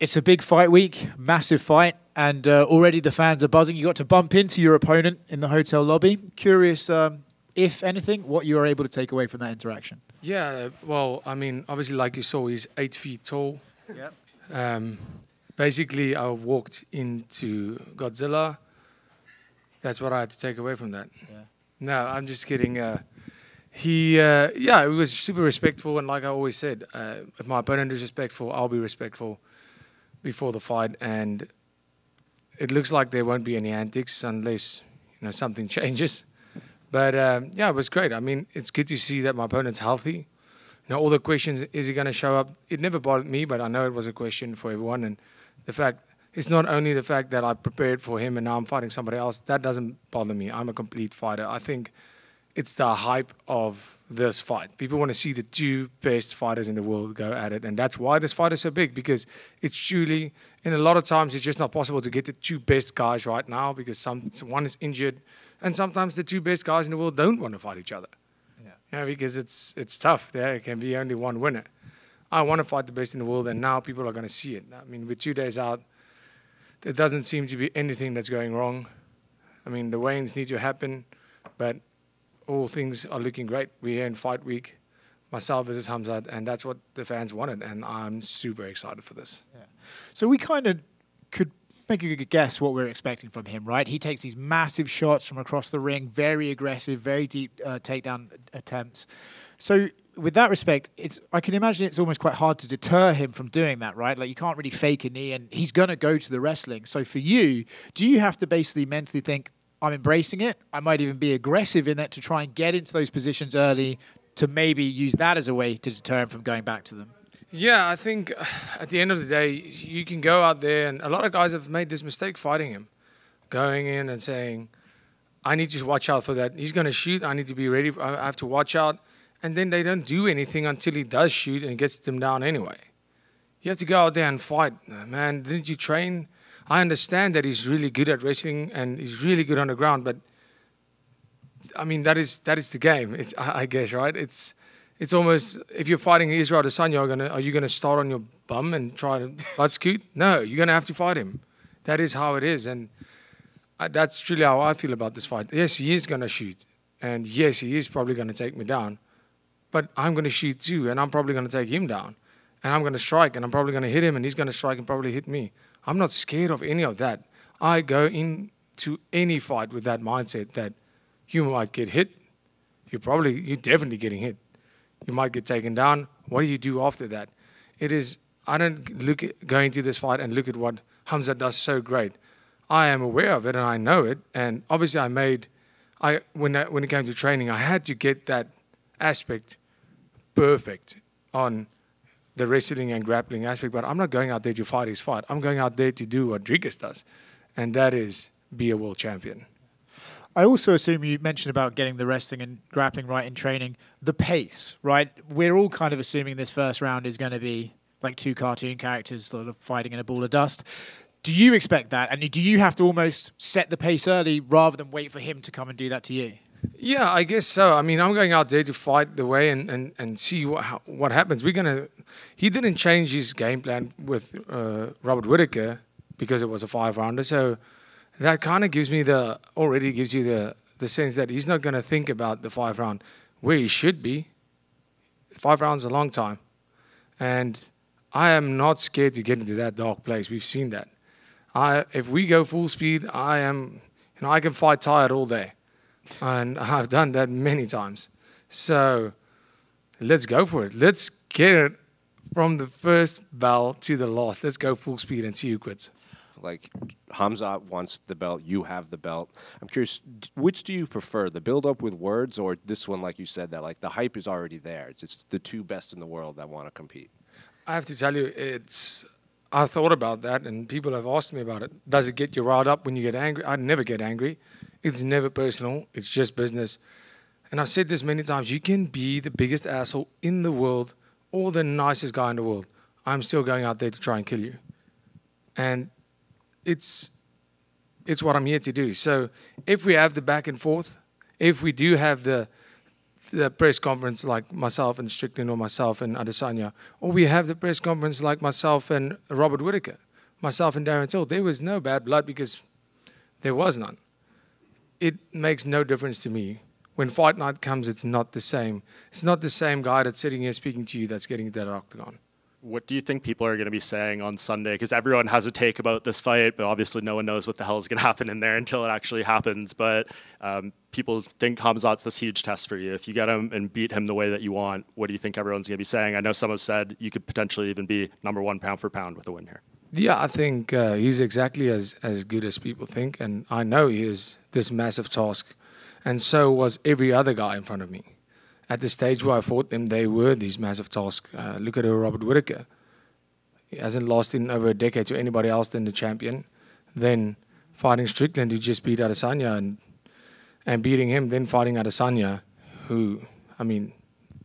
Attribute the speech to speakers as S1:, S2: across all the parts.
S1: It's a big fight week, massive fight, and already the fans are buzzing. You got to bump into your opponent in the hotel lobby. Curious, if anything, what you were able to take away from that interaction.
S2: Yeah, well, I mean, obviously, like you saw, he's 8 feet tall.
S1: Yeah.
S2: Basically, I walked into Godzilla. That's what I had to take away from that.
S1: Yeah.
S2: No, I'm just kidding. He was super respectful, and like I always said, if my opponent is respectful, I'll be respectful before the fight. And it looks like there won't be any antics unless something changes. But yeah, it was great. I mean, it's good to see that my opponent's healthy. All the questions, is he going to show up? It never bothered me, but I know it was a question for everyone. And the fact, it's not only the fact that I prepared for him and now I'm fighting somebody else. That doesn't bother me. I'm a complete fighter. I think it's the hype of this fight. People want to see the two best fighters in the world go at it. And that's why this fight is so big, because it's truly, in a lot of times, it's just not possible to get the two best guys right now because one is injured. And sometimes the two best guys in the world don't want to fight each other. Yeah, because it's tough. There can be only one winner. I want to fight the best in the world, and now people are going to see it. I mean, we're 2 days out. There doesn't seem to be anything that's going wrong. I mean, the weigh-ins need to happen, but all things are looking great. We're here in fight week, myself versus Khamzat, and that's what the fans wanted, and I'm super excited for this.
S1: Yeah. So we kind of could make a good guess what we're expecting from him, right? He takes these massive shots from across the ring, very aggressive, very deep takedown attempts. So with that respect, I can imagine it's almost quite hard to deter him from doing that, right? Like, you can't really fake a knee, and he's going to go to the wrestling. So for you, do you have to basically mentally think, I'm embracing it, I might even be aggressive in that to try and get into those positions early to maybe use that as a way to deter him from going back to them?
S2: Yeah, I think at the end of the day, you can go out there, and a lot of guys have made this mistake fighting him, going in and saying, I need to watch out for that. He's going to shoot. I need to be ready. I have to watch out. And then they don't do anything until he does shoot and gets them down anyway. You have to go out there and fight. Man, didn't you train? I understand that he's really good at wrestling and he's really good on the ground, but I mean, that is the game, I guess, right? It's almost, if you're fighting Israel Adesanya, are you going to start on your bum and try to butt scoot? No, you're going to have to fight him. That is how it is. And that's truly how I feel about this fight. Yes, he is going to shoot. And yes, he is probably going to take me down. But I'm going to shoot too, and I'm probably going to take him down. And I'm going to strike, and I'm probably going to hit him, and he's going to strike and probably hit me. I'm not scared of any of that. I go into any fight with that mindset that you might get hit. You're definitely getting hit. You might get taken down. What do you do after that? I don't go into this fight and look at what Khamzat does so great. I am aware of it and I know it. And obviously when it came to training, I had to get that aspect perfect on the wrestling and grappling aspect. But I'm not going out there to fight his fight. I'm going out there to do what Dricus does. And that is be a world champion.
S1: I also assume you mentioned about getting the wrestling and grappling right in training. The pace, right? We're all kind of assuming this first round is going to be like two cartoon characters sort of fighting in a ball of dust. Do you expect that? And do you have to almost set the pace early rather than wait for him to come and do that to you?
S2: Yeah, I guess so. I mean, I'm going out there to fight the way and see what happens. He didn't change his game plan with Robert Whittaker because it was a 5-rounder. So that kind of gives you the sense that he's not going to think about the 5th round where he should be. 5 rounds is a long time. And I am not scared to get into that dark place. We've seen that. If we go full speed, I can fight tired all day. And I've done that many times. So let's go for it. Let's get it from the first bell to the last. Let's go full speed and see who quits.
S3: Like, Khamzat wants the belt, you have the belt. I'm curious, which do you prefer, the build-up with words or this one, like you said, that like the hype is already there? It's just the two best in the world that want to compete.
S2: I have to tell you, I thought about that, and people have asked me about it. Does it get you riled up when you get angry? I never get angry. It's never personal. It's just business. And I've said this many times. You can be the biggest asshole in the world or the nicest guy in the world. I'm still going out there to try and kill you. And it's what I'm here to do. So if we have the back and forth, if we do have the the press conference like myself and Strickland or myself and Adesanya, or we have the press conference like myself and Robert Whittaker, myself and Darren Till. There was no bad blood because there was none. It makes no difference to me. When fight night comes, it's not the same. It's not the same guy that's sitting here speaking to you that's getting to that octagon.
S4: What do you think people are going to be saying on Sunday? Because everyone has a take about this fight, but obviously no one knows what the hell is going to happen in there until it actually happens. But people think Khamzat's this huge test for you. If you get him and beat him the way that you want, what do you think everyone's going to be saying? I know some have said you could potentially even be #1 pound for pound with a win here.
S2: Yeah, I think he's exactly as good as people think. And I know he is this massive task. And so was every other guy in front of me. At the stage where I fought them, they were these massive tasks. Look at Robert Whittaker. He hasn't lost in over a decade to anybody else than the champion. Then fighting Strickland, who just beat Adesanya, and beating him, then fighting Adesanya, who, I mean,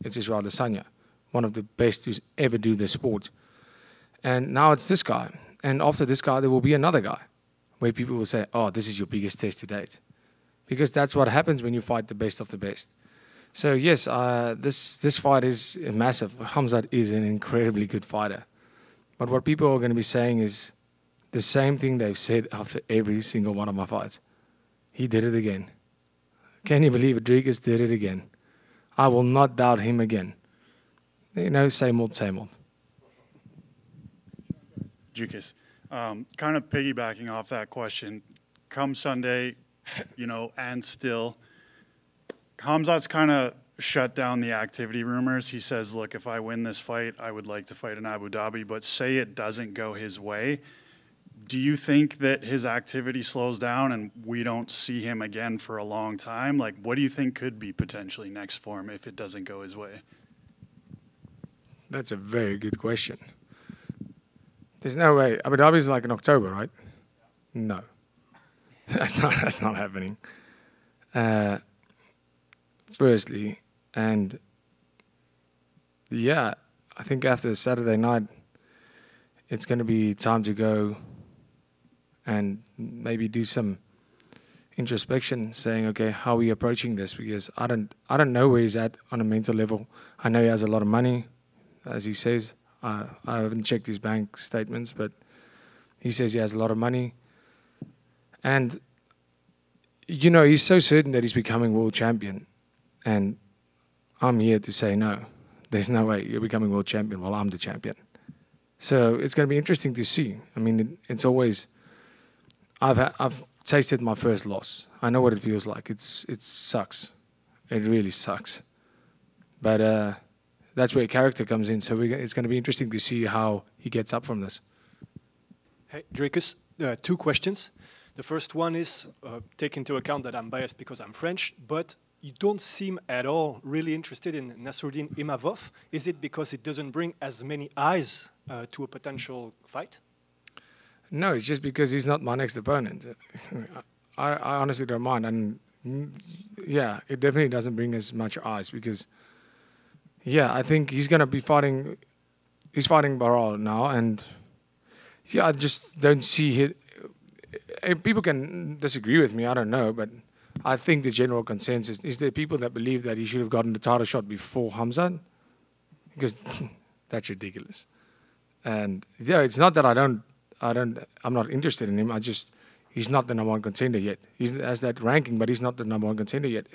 S2: it's Israel Adesanya, one of the best who's ever do the sport. And now it's this guy. And after this guy, there will be another guy where people will say, oh, this is your biggest test to date. Because that's what happens when you fight the best of the best. So yes, this fight is massive. Khamzat is an incredibly good fighter. But what people are going to be saying is the same thing they've said after every single one of my fights. He did it again. Can you believe it? Dricus did it again. I will not doubt him again. You know, same old, same old.
S5: Dricus, kind of piggybacking off that question, come Sunday, you know, and still, Khamzat's kind of shut down the activity rumors. He says, look, if I win this fight, I would like to fight in Abu Dhabi, but say it doesn't go his way. Do you think that his activity slows down and we don't see him again for a long time? Like, what do you think could be potentially next for him if it doesn't go his way?
S2: That's a very good question. There's no way. Abu Dhabi is like in October, right? No. That's not happening. Firstly, and yeah, I think after Saturday night, it's going to be time to go and maybe do some introspection, saying, okay, how are we approaching this? Because I don't know where he's at on a mental level. I know he has a lot of money, as he says. I haven't checked his bank statements, but he says he has a lot of money. And, you know, he's so certain that he's becoming world champion. And I'm here to say no. There's no way you're becoming world champion while I'm the champion. So it's going to be interesting to see. I mean, it's always... I've tasted my first loss. I know what it feels like. It sucks. It really sucks. But that's where character comes in. So it's going to be interesting to see how he gets up from this.
S6: Hey, Dricus, 2 questions. The first one is, take into account that I'm biased because I'm French, but you don't seem at all really interested in Nassourdine Imavov. Is it because it doesn't bring as many eyes to a potential fight?
S2: No, it's just because he's not my next opponent. I honestly don't mind. And yeah, it definitely doesn't bring as much eyes because, yeah, I think he's going to be fighting, he's fighting Barral now. And yeah, I just don't see it. People can disagree with me, I don't know, but I think the general consensus is there people that believe that he should have gotten the title shot before Khamzat, because that's ridiculous. And yeah, it's not that I'm not interested in him. He's not the #1 contender yet. He has that ranking, but he's not the #1 contender yet.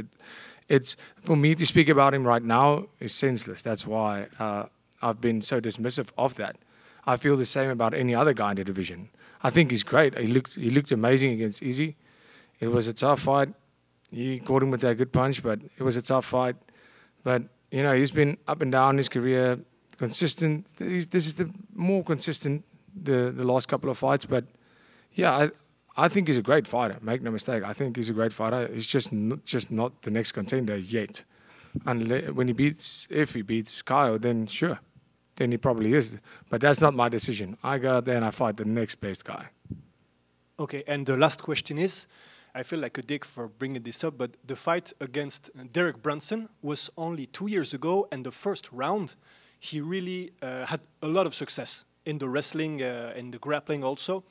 S2: It's for me to speak about him right now is senseless. That's why I've been so dismissive of that. I feel the same about any other guy in the division. I think he's great. He looked amazing against Izzy. It was a tough fight. He caught him with that good punch, but it was a tough fight. But you know, he's been up and down in his career, consistent. This is the more consistent the last couple of fights. But yeah, I think he's a great fighter. Make no mistake. I think he's a great fighter. He's just not the next contender yet. Unless if he beats Kyle, then sure. Then he probably is. But that's not my decision. I go out there and I fight the next best guy.
S6: Okay, and the last question is, I feel like a dick for bringing this up, but the fight against Derek Brunson was only 2 years ago, and the first round, he really had a lot of success in the wrestling and the grappling also.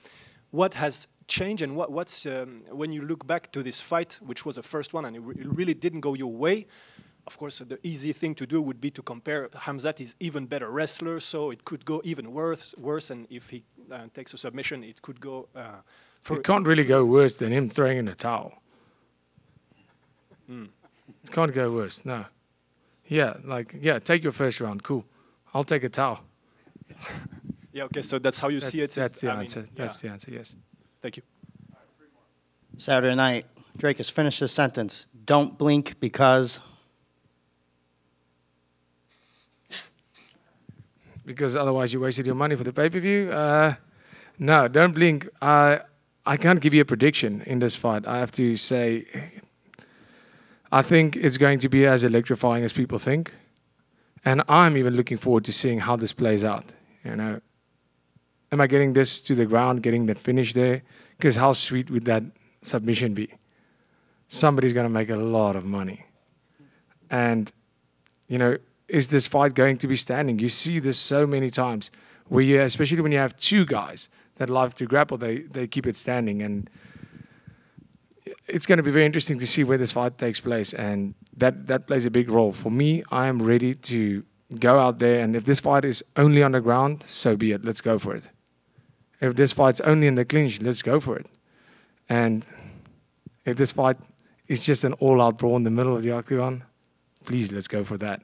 S6: What has changed, and what's when you look back to this fight, which was the first one, and it really didn't go your way, Of course, the easy thing to do would be to compare. Khamzat is even better wrestler, so it could go even worse. And if he takes a submission, it could go.
S2: It can't really go worse than him throwing in a towel. It can't go worse. No. Yeah, take your first round. Cool. I'll take a towel.
S6: Yeah. Okay. So that's how you see it.
S2: That's the answer. That's the answer. Yes.
S6: Thank you.
S7: Saturday night, Dricus, finish this sentence. Don't blink because.
S2: Because otherwise you wasted your money for the pay-per-view. No, don't blink. I can't give you a prediction in this fight. I have to say, I think it's going to be as electrifying as people think. And I'm even looking forward to seeing how this plays out. You know, am I getting this to the ground, getting that finish there? Because how sweet would that submission be? Somebody's going to make a lot of money. And, you know, is this fight going to be standing? You see this so many times, where you, especially when you have two guys that love to grapple, they keep it standing. And it's going to be very interesting to see where this fight takes place. And that plays a big role. For me, I am ready to go out there. And if this fight is only on the ground, so be it. Let's go for it. If this fight's only in the clinch, let's go for it. And if this fight is just an all-out brawl in the middle of the octagon, please, let's go for that.